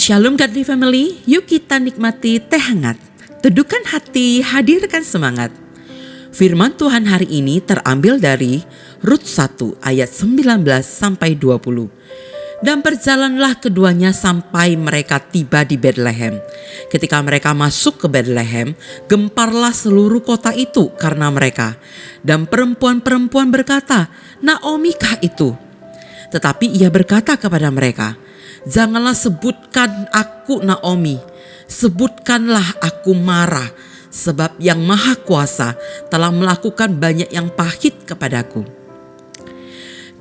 Shalom Godly Family, yuk kita nikmati teh hangat. Teduhkan hati, hadirkan semangat. Firman Tuhan hari ini terambil dari Rut 1 ayat 19 sampai 20. Dan berjalanlah keduanya sampai mereka tiba di Betlehem. Ketika mereka masuk ke Betlehem, gemparlah seluruh kota itu karena mereka. Dan perempuan-perempuan berkata, "Naomi kah itu?" Tetapi ia berkata kepada mereka, "Janganlah sebutkan aku Naomi, sebutkanlah aku Mara, sebab Yang Maha Kuasa telah melakukan banyak yang pahit kepadaku."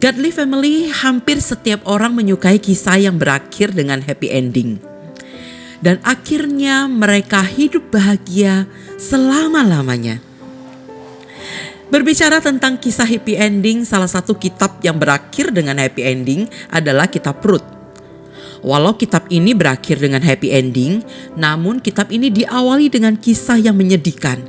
Godly Family, hampir setiap orang menyukai kisah yang berakhir dengan happy ending. Dan akhirnya mereka hidup bahagia selama-lamanya. Berbicara tentang kisah happy ending, salah satu kitab yang berakhir dengan happy ending adalah kitab Rut. Walau kitab ini berakhir dengan happy ending, namun kitab ini diawali dengan kisah yang menyedihkan,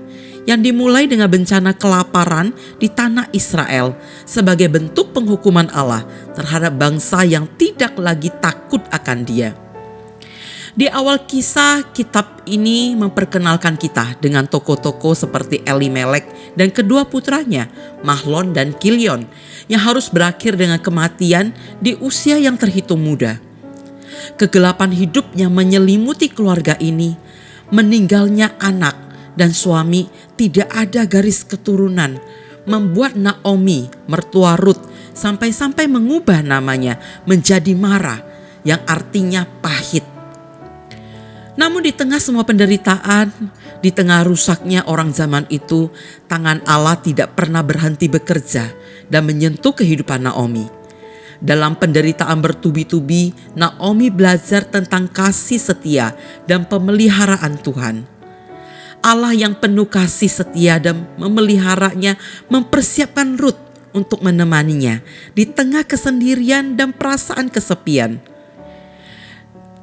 yang dimulai dengan bencana kelaparan di tanah Israel sebagai bentuk penghukuman Allah terhadap bangsa yang tidak lagi takut akan Dia. Di awal kisah, kitab ini memperkenalkan kita dengan tokoh-tokoh seperti Elimelek dan kedua putranya, Mahlon dan Kilion, yang harus berakhir dengan kematian di usia yang terhitung muda. Kegelapan hidup yang menyelimuti keluarga ini, meninggalnya anak dan suami, tidak ada garis keturunan, membuat Naomi, mertua Rut, sampai-sampai mengubah namanya menjadi Mara, yang artinya pahit. Namun di tengah semua penderitaan, di tengah rusaknya orang zaman itu, tangan Allah tidak pernah berhenti bekerja dan menyentuh kehidupan Naomi. Dalam penderitaan bertubi-tubi, Naomi belajar tentang kasih setia dan pemeliharaan Tuhan. Allah yang penuh kasih setia dan memeliharanya mempersiapkan Rut untuk menemaninya di tengah kesendirian dan perasaan kesepian.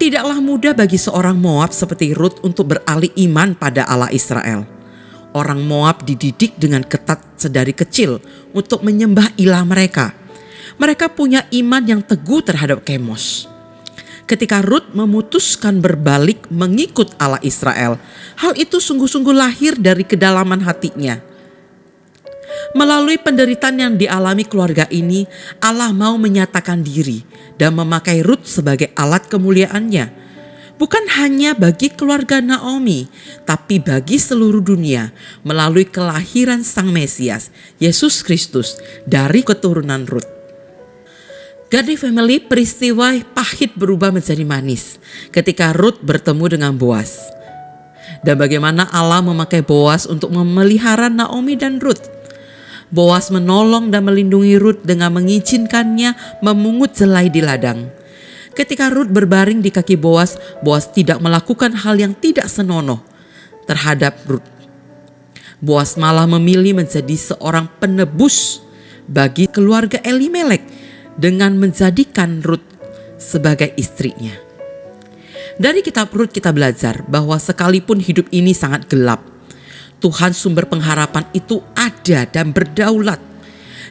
Tidaklah mudah bagi seorang Moab seperti Rut untuk beralih iman pada Allah Israel. Orang Moab dididik dengan ketat sedari kecil untuk menyembah ilah mereka. Mereka punya iman yang teguh terhadap Kemos. Ketika Rut memutuskan berbalik mengikut Allah Israel, hal itu sungguh-sungguh lahir dari kedalaman hatinya. Melalui penderitaan yang dialami keluarga ini, Allah mau menyatakan diri dan memakai Rut sebagai alat kemuliaannya. Bukan hanya bagi keluarga Naomi, tapi bagi seluruh dunia melalui kelahiran Sang Mesias, Yesus Kristus, dari keturunan Rut. Godly Family, peristiwa pahit berubah menjadi manis ketika Rut bertemu dengan Boaz. Dan bagaimana Allah memakai Boaz untuk memelihara Naomi dan Rut. Boaz menolong dan melindungi Rut dengan mengizinkannya memungut jelai di ladang. Ketika Rut berbaring di kaki Boaz, Boaz tidak melakukan hal yang tidak senonoh terhadap Rut. Boaz malah memilih menjadi seorang penebus bagi keluarga Elimelek dengan menjadikan Rut sebagai istrinya. Dari kitab Rut kita belajar bahwa sekalipun hidup ini sangat gelap, Tuhan sumber pengharapan itu ada dan berdaulat.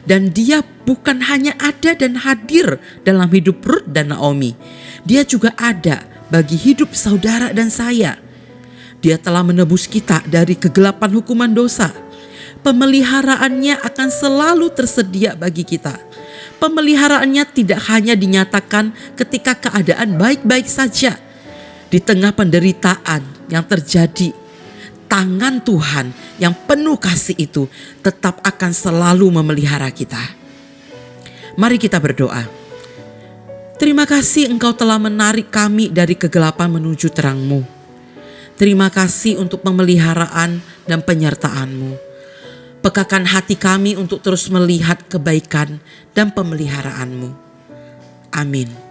Dan Dia bukan hanya ada dan hadir dalam hidup Rut dan Naomi. Dia juga ada bagi hidup saudara dan saya. Dia telah menebus kita dari kegelapan hukuman dosa. Pemeliharaannya akan selalu tersedia bagi kita. Pemeliharaannya tidak hanya dinyatakan ketika keadaan baik-baik saja. Di tengah penderitaan yang terjadi, tangan Tuhan yang penuh kasih itu tetap akan selalu memelihara kita. Mari kita berdoa. Terima kasih Engkau telah menarik kami dari kegelapan menuju terang-Mu. Terima kasih untuk pemeliharaan dan penyertaan-Mu. Pekakan hati kami untuk terus melihat kebaikan dan pemeliharaan-Mu. Amin.